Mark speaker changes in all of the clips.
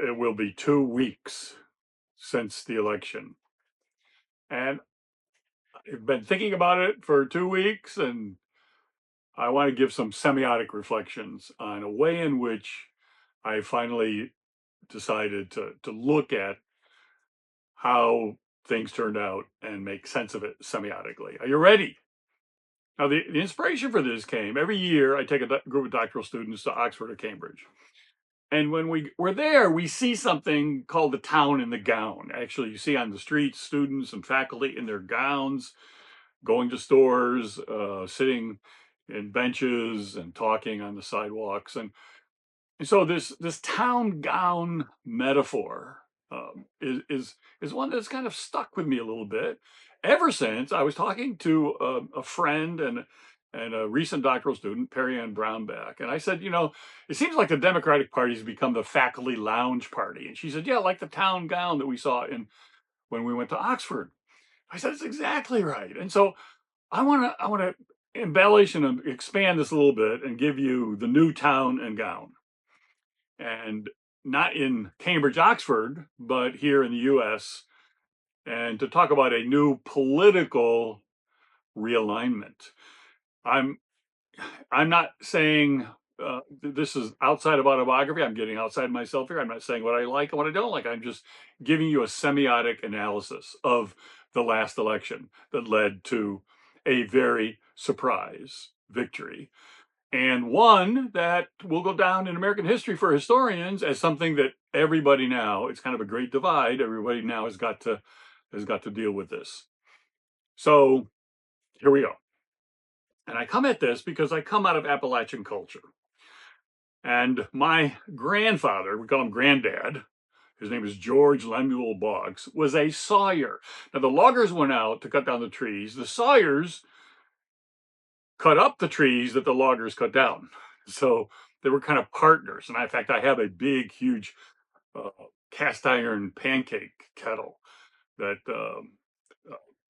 Speaker 1: it will be 2 weeks since the election. And I've been thinking about it for 2 weeks, and I want to give some semiotic reflections on a way in which I finally decided to look at how things turned out and make sense of it semiotically. Are you ready? Now, the inspiration for this came every year. I take a group of doctoral students to Oxford or Cambridge. And when we're there, we see something called the town in the gown. Actually, you see on the streets students and faculty in their gowns, going to stores, sitting in benches and talking on the sidewalks. And so this town gown metaphor is one that's kind of stuck with me a little bit ever since I was talking to a friend and a recent doctoral student, Perry Ann Brownback, and I said, it seems like the Democratic Party has become the faculty lounge party, and she said, yeah, like the town gown that we saw in when we went to Oxford. I said, it's exactly right, and so I want to embellish and expand this a little bit and give you the new town and gown. And not in Cambridge, Oxford, but here in the US, and to talk about a new political realignment. I'm not saying this is outside of autobiography. I'm getting outside myself here. I'm not saying what I like and what I don't like. I'm just giving you a semiotic analysis of the last election that led to a very surprise victory, and one that will go down in American history for historians as something that everybody now, it's kind of a great divide. Everybody now has got to deal with this. So here we go. And I come at this because I come out of Appalachian culture. And my grandfather, we call him Granddad, his name is George Lemuel Boggs, was a sawyer. Now the loggers went out to cut down the trees. The sawyers cut up the trees that the loggers cut down. So they were kind of partners. And in fact, I have a big, huge cast iron pancake kettle that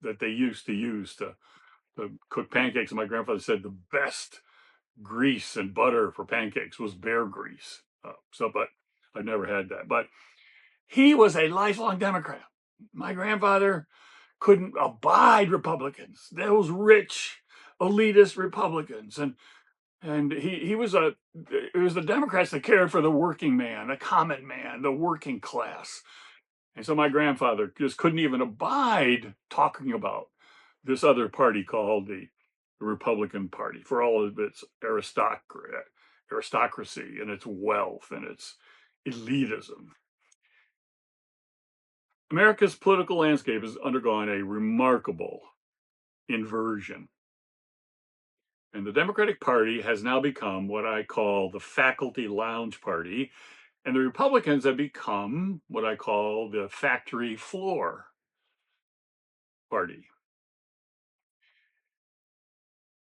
Speaker 1: that they used to use to cook pancakes. And my grandfather said the best grease and butter for pancakes was bear grease. But I've never had that. But he was a lifelong Democrat. My grandfather couldn't abide Republicans, those rich, elitist Republicans. And it was the Democrats that cared for the working man, the common man, the working class. And so my grandfather just couldn't even abide talking about this other party called the Republican Party for all of its aristocracy and its wealth and its elitism. America's political landscape has undergone a remarkable inversion. And the Democratic Party has now become what I call the faculty lounge party. And the Republicans have become what I call the factory floor party.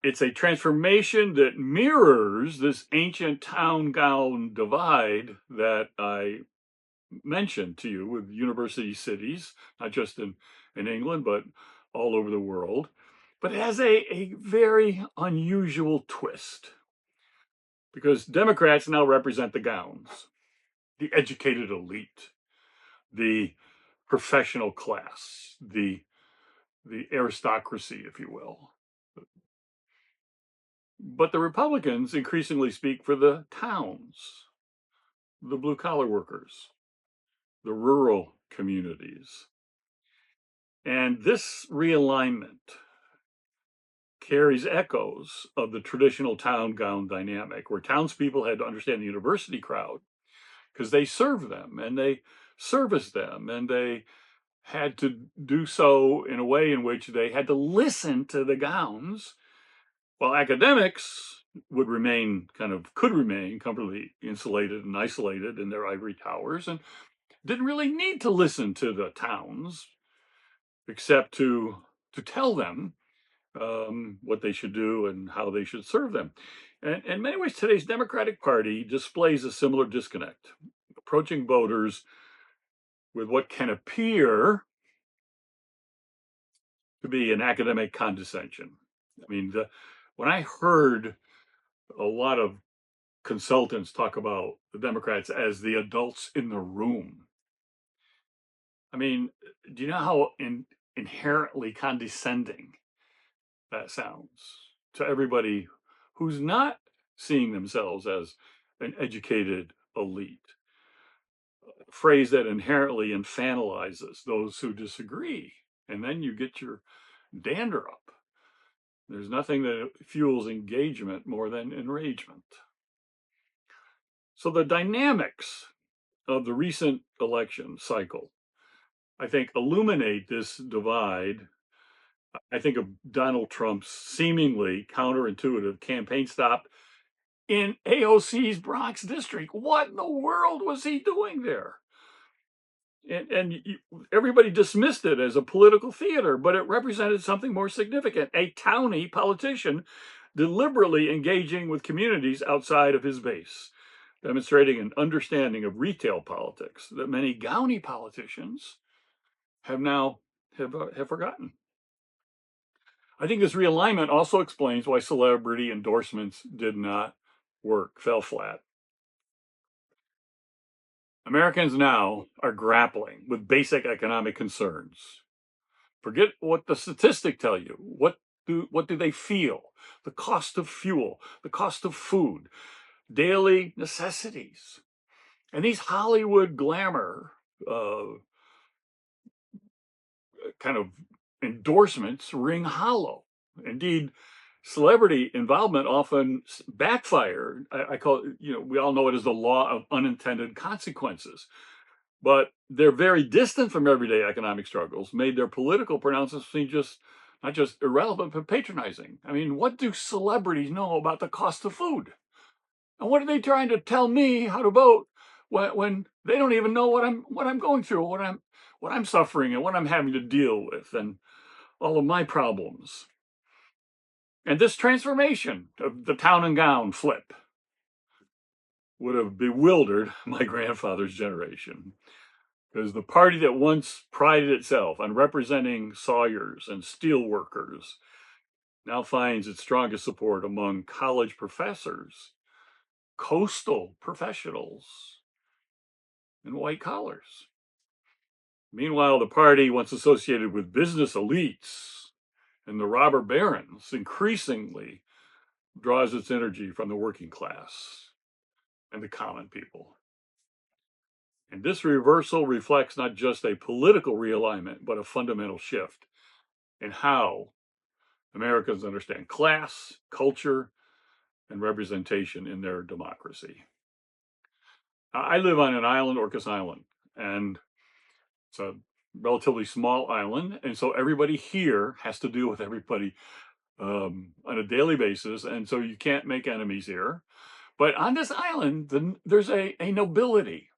Speaker 1: It's a transformation that mirrors this ancient town gown divide that I mentioned to you with university cities, not just in England, but all over the world. But it has a very unusual twist because Democrats now represent the gowns, the educated elite, the professional class, the aristocracy, if you will. But the Republicans increasingly speak for the towns, the blue collar workers, the rural communities. And this realignment carries echoes of the traditional town gown dynamic, where townspeople had to understand the university crowd because they served them and they serviced them, and they had to do so in a way in which they had to listen to the gowns, while academics could remain comfortably insulated and isolated in their ivory towers and didn't really need to listen to the towns except to tell them what they should do and how they should serve them. And in many ways, today's Democratic Party displays a similar disconnect, approaching voters with what can appear to be an academic condescension. I mean, when I heard a lot of consultants talk about the Democrats as the adults in the room. I mean, do you know how inherently condescending that sounds to everybody who's not seeing themselves as an educated elite? A phrase that inherently infantilizes those who disagree. And then you get your dander up. There's nothing that fuels engagement more than enragement. So the dynamics of the recent election cycle, I think, illuminate this divide. I think of Donald Trump's seemingly counterintuitive campaign stop in AOC's Bronx district. What in the world was he doing there? And everybody dismissed it as a political theater, but it represented something more significant: a townie politician deliberately engaging with communities outside of his base, demonstrating an understanding of retail politics that many gownie politicians have now have forgotten. I think this realignment also explains why celebrity endorsements did not work, fell flat. Americans now are grappling with basic economic concerns. Forget what the statistics tell you. What do they feel? The cost of fuel, the cost of food, daily necessities. And these Hollywood glamour kind of endorsements ring hollow. Indeed, celebrity involvement often backfire. I call it, we all know it as the law of unintended consequences. But they're very distant from everyday economic struggles, made their political pronouncements seem not just irrelevant, but patronizing. I mean, what do celebrities know about the cost of food? And what are they trying to tell me how to vote when they don't even know what I'm going through, what I'm suffering, and what I'm having to deal with, and all of my problems. And this transformation of the town and gown flip would have bewildered my grandfather's generation, because the party that once prided itself on representing sawyers and steel workers now finds its strongest support among college professors, coastal professionals, and white collars. Meanwhile, the party once associated with business elites and the robber barons increasingly draws its energy from the working class and the common people. And this reversal reflects not just a political realignment, but a fundamental shift in how Americans understand class, culture, and representation in their democracy. I live on an island, Orcas Island, and it's a relatively small island. And so everybody here has to deal with everybody on a daily basis. And so you can't make enemies here. But on this island, there's a nobility.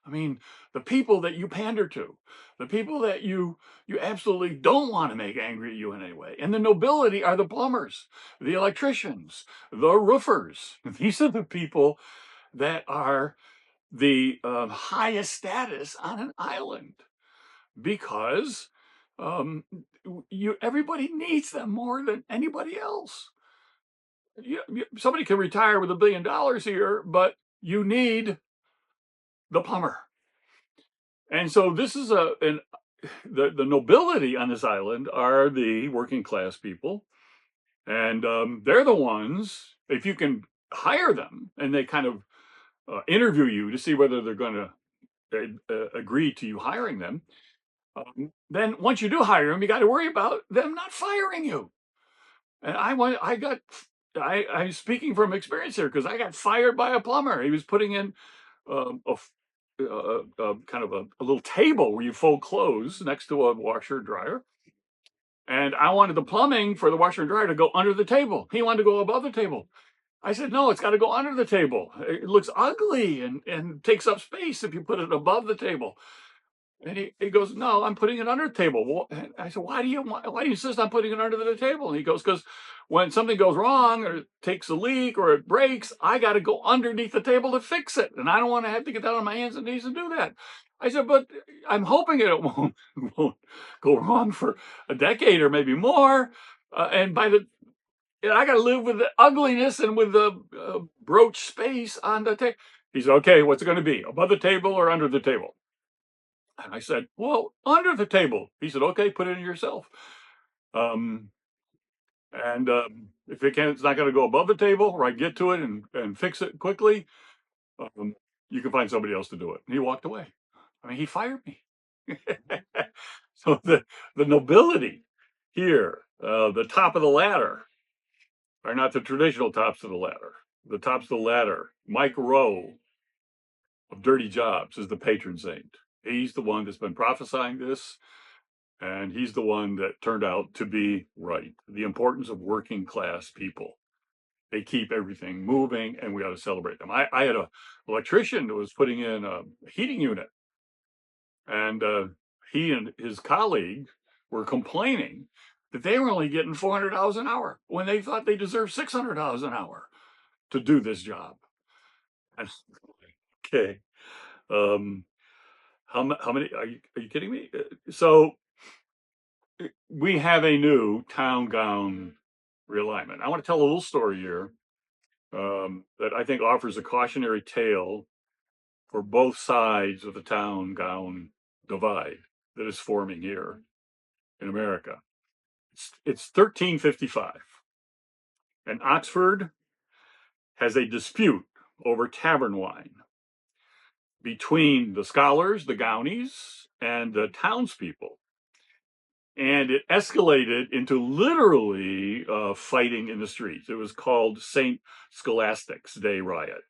Speaker 1: I mean, the people that you pander to, the people that you absolutely don't want to make angry at you in any way. And the nobility are the plumbers, the electricians, the roofers. These are the people that are the highest status on an island, because everybody needs them more than anybody else. Somebody can retire with $1 billion here, but you need the plumber. And so this is the nobility on this island are the working class people, and they're the ones, if you can hire them and they kind of interview you to see whether they're going to agree to you hiring them, then once you do hire them, you got to worry about them not firing you. And I'm speaking from experience here, because I got fired by a plumber. He was putting in kind of a little table where you fold clothes next to a washer dryer. And I wanted the plumbing for the washer and dryer to go under the table. He wanted to go above the table. I said, no, it's got to go under the table. It looks ugly and takes up space if you put it above the table. And he goes, no, I'm putting it under the table. Well, I said, why do you insist on putting it under the table? And he goes, because when something goes wrong or it takes a leak or it breaks, I got to go underneath the table to fix it. And I don't want to have to get down on my hands and knees and do that. I said, but I'm hoping it won't go wrong for a decade or maybe more. And by the And I got to live with the ugliness and with the broach space on the table. He said, okay, what's it going to be? Above the table or under the table? And I said, well, under the table. He said, okay, put it in yourself. Um, and if it's not going to go above the table, or I get to it and fix it quickly, um, you can find somebody else to do it. And he walked away. I mean, he fired me. So the nobility here, the top of the ladder, are not the traditional tops of the ladder. The tops of the ladder, Mike Rowe of Dirty Jobs, is the patron saint. He's the one that's been prophesying this, and he's the one that turned out to be right. The importance of working class people. They keep everything moving, and we ought to celebrate them. I had an electrician who was putting in a heating unit, and he and his colleague were complaining that they were only getting $400 an hour when they thought they deserved $600 an hour to do this job. And, okay, um, how many? Are you kidding me? So we have a new town gown realignment. I want to tell a little story here that I think offers a cautionary tale for both sides of the town gown divide that is forming here in America. It's 1355, and Oxford has a dispute over tavern wine between the scholars, the Gownies, and the townspeople. And it escalated into literally fighting in the streets. It was called St. Scholastic's Day Riot.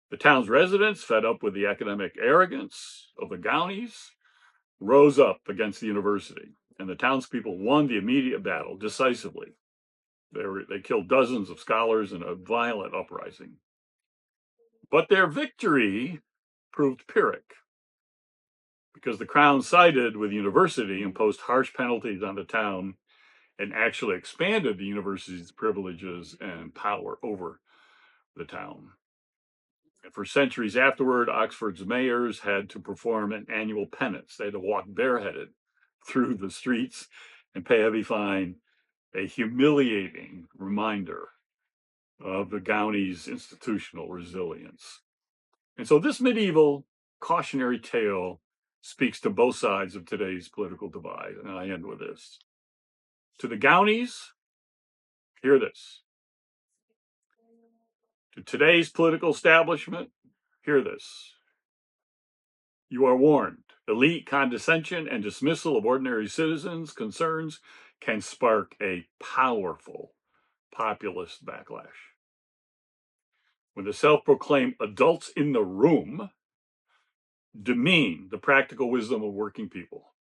Speaker 1: The town's residents, fed up with the academic arrogance of the Gownies, rose up against the university, and the townspeople won the immediate battle decisively. They killed dozens of scholars in a violent uprising. But their victory proved Pyrrhic, because the crown sided with the university, imposed harsh penalties on the town, and actually expanded the university's privileges and power over the town. And for centuries afterward, Oxford's mayors had to perform an annual penance. They had to walk bareheaded through the streets and pay a heavy fine, a humiliating reminder of the Gownies' institutional resilience. And so this medieval cautionary tale speaks to both sides of today's political divide. And I end with this. To the Gownies, hear this. To today's political establishment, hear this. You are warned. Elite condescension and dismissal of ordinary citizens' concerns can spark a powerful populist backlash. When the self-proclaimed adults in the room demean the practical wisdom of working people,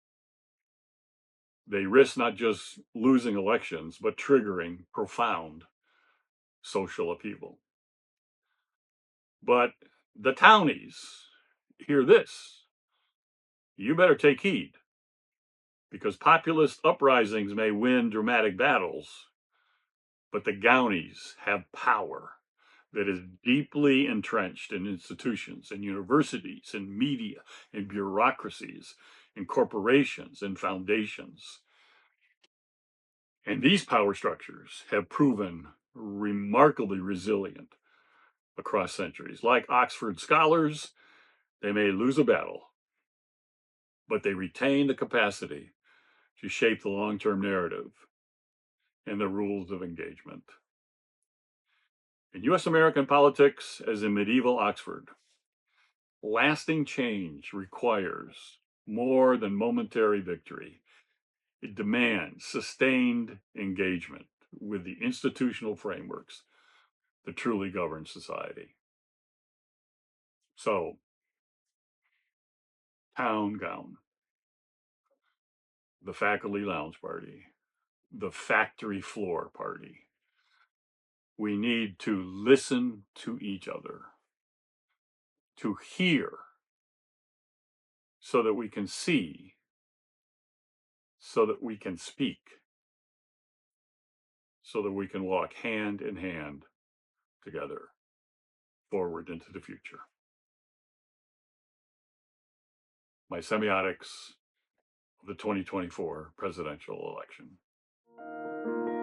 Speaker 1: they risk not just losing elections, but triggering profound social upheaval. But the townies, hear this. You better take heed, because populist uprisings may win dramatic battles, but the Gownies have power that is deeply entrenched in institutions and universities and media and bureaucracies and corporations and foundations. And these power structures have proven remarkably resilient across centuries. Like Oxford scholars, they may lose a battle, but they retain the capacity to shape the long-term narrative and the rules of engagement. In US American politics, as in medieval Oxford, lasting change requires more than momentary victory. It demands sustained engagement with the institutional frameworks that truly govern society. So, town gown, the faculty lounge party, the factory floor party. We need to listen to each other, to hear so that we can see, so that we can speak, so that we can walk hand in hand together forward into the future. My semiotics of the 2024 presidential election.